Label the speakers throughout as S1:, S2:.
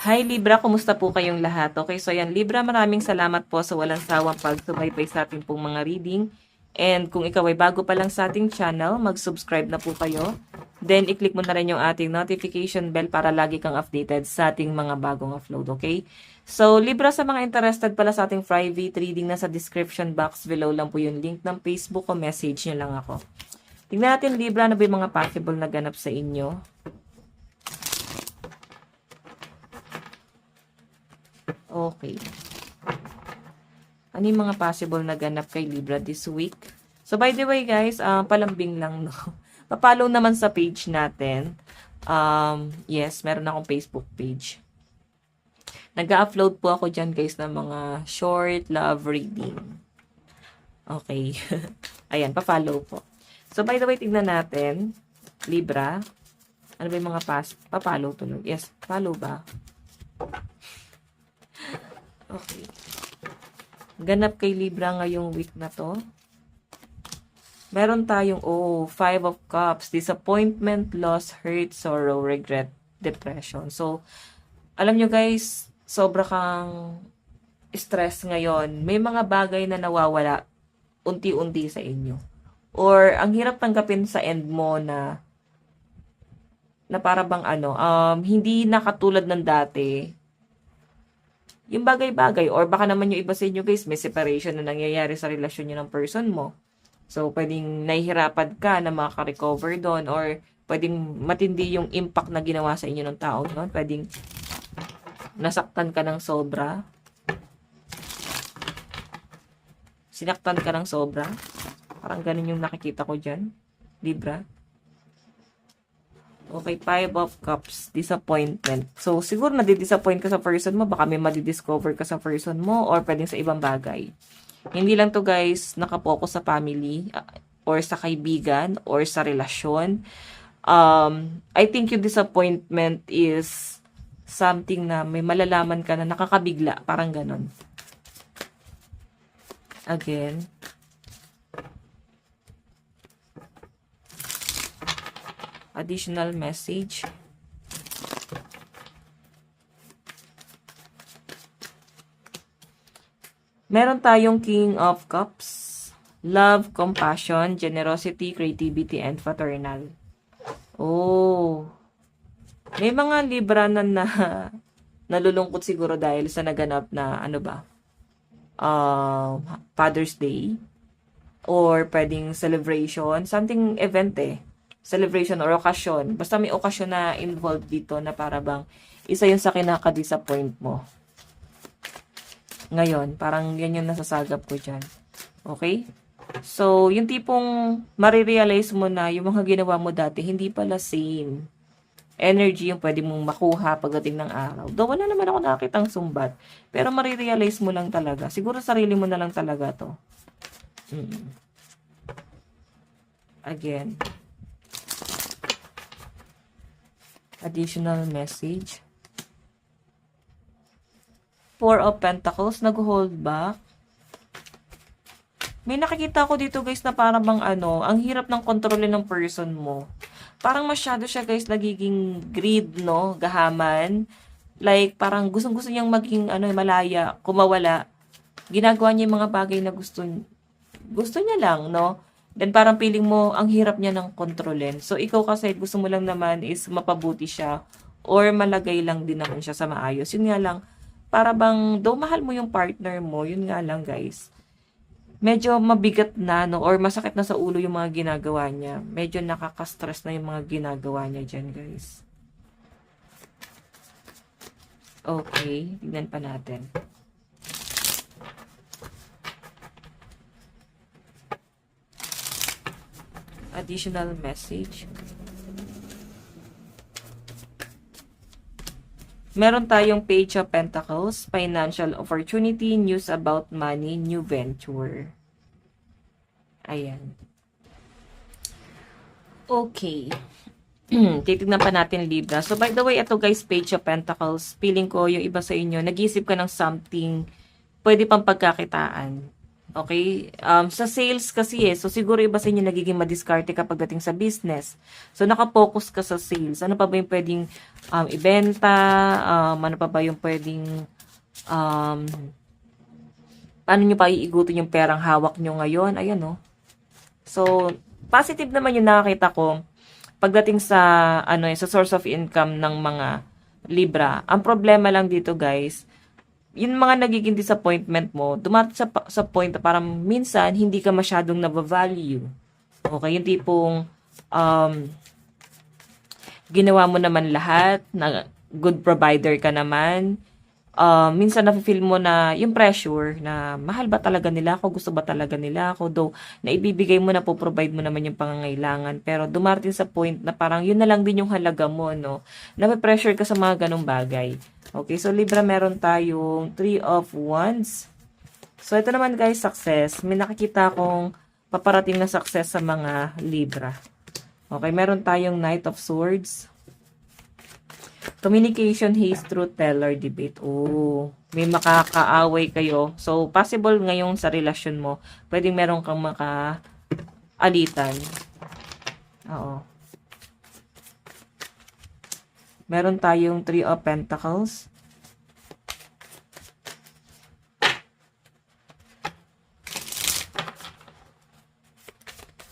S1: Hi Libra, kumusta po kayong lahat? Okay, so yan Libra, maraming salamat po sa walang sawang pagsubaybay sa ating pong mga reading. And kung ikaw ay bago pa lang sa ating channel, mag-subscribe na po kayo. Then, i-click mo na rin yung ating notification bell para lagi kang updated sa ating mga bagong upload, okay? So, Libra, sa mga interested pala sa ating private reading, nasa description box below lang po yung link ng Facebook o message nyo lang ako. Tingnan natin Libra, ano ba yung mga possible na ganap sa inyo? Okay. Ano yung mga possible na ganap kay Libra this week? So, by the way, guys, palambing lang, no? Papollow naman sa page natin. Yes, meron akong Facebook page. Nag-upload po ako dyan, guys, ng mga short love reading. Okay. Ayan, pa-follow po. So, by the way, tignan natin. Libra. Ano ba yung mga pa-follow tuloy? Yes, follow ba? Okay. Ganap kay Libra ngayong week na to. Meron tayong, Five of Cups. Disappointment, loss, hurt, sorrow, regret, depression. So, alam nyo guys, sobra kang stress ngayon. May mga bagay na nawawala unti-unti sa inyo. Or, ang hirap tanggapin sa end mo na para bang hindi nakatulad ng dati. Yung bagay-bagay, or baka naman yung iba sa inyo guys, may separation na nangyayari sa relasyon nyo ng person mo. So, pwedeng nahihirapan ka na makaka-recover doon, or pwedeng matindi yung impact na ginawa sa inyo ng tao noon. Pwedeng nasaktan ka ng sobra. Sinaktan ka ng sobra. Parang ganun yung nakikita ko dyan. Libra. Okay, Five of Cups, disappointment. So, siguro nadidisappoint ka sa person mo, baka may madidiscover ka sa person mo, or pwedeng sa ibang bagay. Hindi lang to guys, nakapokus sa family, or sa kaibigan, or sa relasyon. I think yung disappointment is something na may malalaman ka na nakakabigla, parang ganon. Again. Additional message. Meron tayong King of Cups. Love, compassion, generosity, creativity, and fraternal. Oh. May mga Libra na nalulungkot siguro dahil sa naganap na Father's Day. Or pwedeng celebration. Something event celebration or occasion. Basta may occasion na involved dito na para bang isa yun sa kinaka-disappoint mo. Ngayon, parang yan yung nasasagap ko dyan. Okay? So, yung tipong marirealize mo na yung mga ginawa mo dati, hindi pala same energy yung pwede mong makuha pagdating ng araw. Though wala naman ako nakakitang sumbat. Pero marirealize mo lang talaga. Siguro sarili mo na lang talaga to. Again. Additional message. Four of Pentacles, nag-hold back. May nakikita ko dito guys na parang bang ang hirap ng kontrolin ng person mo. Parang masyado siya guys nagiging greed, no? Gahaman. Like parang gustong-gusto niyang maging malaya, kumawala. Ginagawa niya yung mga bagay na gusto niya lang, no? Then parang feeling mo, ang hirap niya ng kontrolin. So, ikaw kasi gusto mo lang naman is mapabuti siya or malagay lang din naman siya sa maayos. Yun nga lang, para bang, though mahal mo yung partner mo, yun nga lang guys, medyo mabigat na, no? Or masakit na sa ulo yung mga ginagawa niya. Medyo nakaka-stress na yung mga ginagawa niya dyan, guys. Okay, tignan pa natin. Additional message. Meron tayong Page of Pentacles, financial opportunity, news about money, new venture. Ayan. Okay. Titignan pa natin Libra. So, by the way, ito guys, Page of Pentacles. Feeling ko yung iba sa inyo, nag-iisip ka ng something pwede pang pagkakitaan. Okay? Sa sales kasi so siguro iba sa inyo nagiging madiskarte kapag dating sa business. So, nakapokus ka sa sales. Ano pa ba yung pwedeng ibenta? Ano pa ba yung pwedeng um, paano nyo pa iigutin yung perang hawak nyo ngayon? Ayan, no? So, positive naman yung nakakita ko pagdating sa sa source of income ng mga Libra. Ang problema lang dito, guys, yung mga nagiging disappointment mo, dumating sa point na parang minsan hindi ka masyadong na-value. Okay, yung tipong ginawa mo naman lahat, na good provider ka naman. Minsan na-feel mo na yung pressure na mahal ba talaga nila ako, gusto ba talaga nila ako, though naibibigay mo na po, provide mo naman yung pangangailangan, pero dumarating sa point na parang yun na lang din yung halaga mo, no? Na-pressure ka sa mga ganong bagay. Okay, so Libra, meron tayong 3 of Wands. So ito naman guys, success. May nakikita akong paparating na success sa mga Libra. Okay, meron tayong Knight of Swords. Communication, haste, truth teller, debate. Oh, may makakaaway kayo. So, possible ngayon sa relasyon mo, pwedeng meron kang makaalitan. Oo. Meron tayong 3 of Pentacles.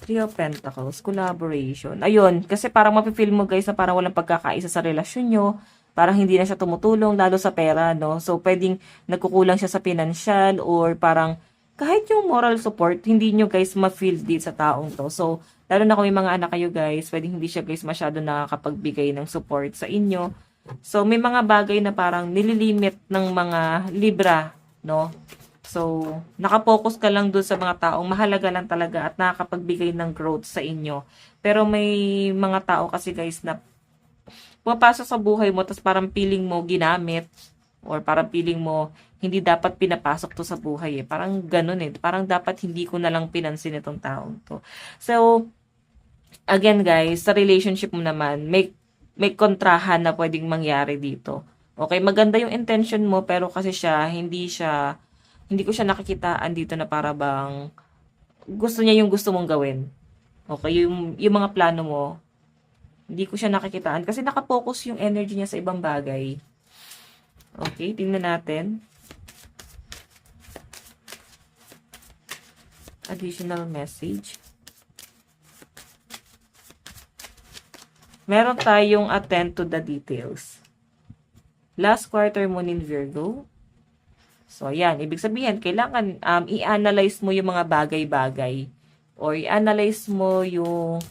S1: Three of Pentacles, collaboration. Ayun, kasi parang mapifeel mo guys na parang walang pagkakaisa sa relasyon nyo. Parang hindi na siya tumutulong, lalo sa pera, no? So, pwedeng nagkukulang siya sa financial or parang kahit yung moral support, hindi nyo guys ma-feel dito sa taong to. So, lalo na kung may mga anak kayo guys, pwedeng hindi siya guys masyado nakakapagbigay ng support sa inyo. So, may mga bagay na parang nililimit ng mga Libra, no? So, nakapokus ka lang dun sa mga taong mahalaga lang talaga at nakakapagbigay ng growth sa inyo. Pero may mga tao kasi guys na pumapasok sa buhay mo tapos parang feeling mo ginamit or parang feeling mo hindi dapat pinapasok to sa buhay eh. Parang ganun eh. Parang dapat hindi ko na lang pinansin itong taong to. So, again guys, sa relationship mo naman, may kontrahan na pwedeng mangyari dito. Okay, maganda yung intention mo pero kasi hindi ko siya nakikitaan dito na para bang gusto niya yung gusto mong gawin. Okay, yung mga plano mo, hindi ko siya nakikitaan kasi nakapokus yung energy niya sa ibang bagay. Okay, tingnan natin. Additional message. Meron tayong attend to the details. Last quarter moon in Virgo. So, ayan. Ibig sabihin, kailangan i-analyze mo yung mga bagay-bagay. Or i-analyze mo yung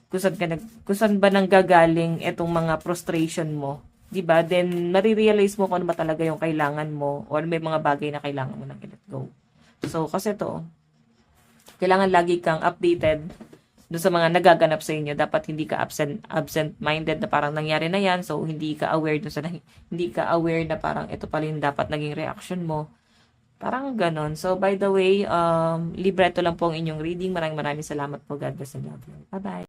S1: kung saan ba nanggagaling itong mga frustration mo. Diba? Then, marirealize mo kung ano ba talaga yung kailangan mo or may mga bagay na kailangan mo nang i-let go. So, kasi to, kailangan lagi kang updated doon sa mga nagaganap sa inyo. Dapat hindi ka absent-minded na parang nangyari na yan. So, hindi ka aware na parang ito pala yung dapat naging reaction mo. Parang ganon. So, by the way, Libra, ito lang po ang inyong reading. Maraming salamat po. God bless and love you. Bye-bye.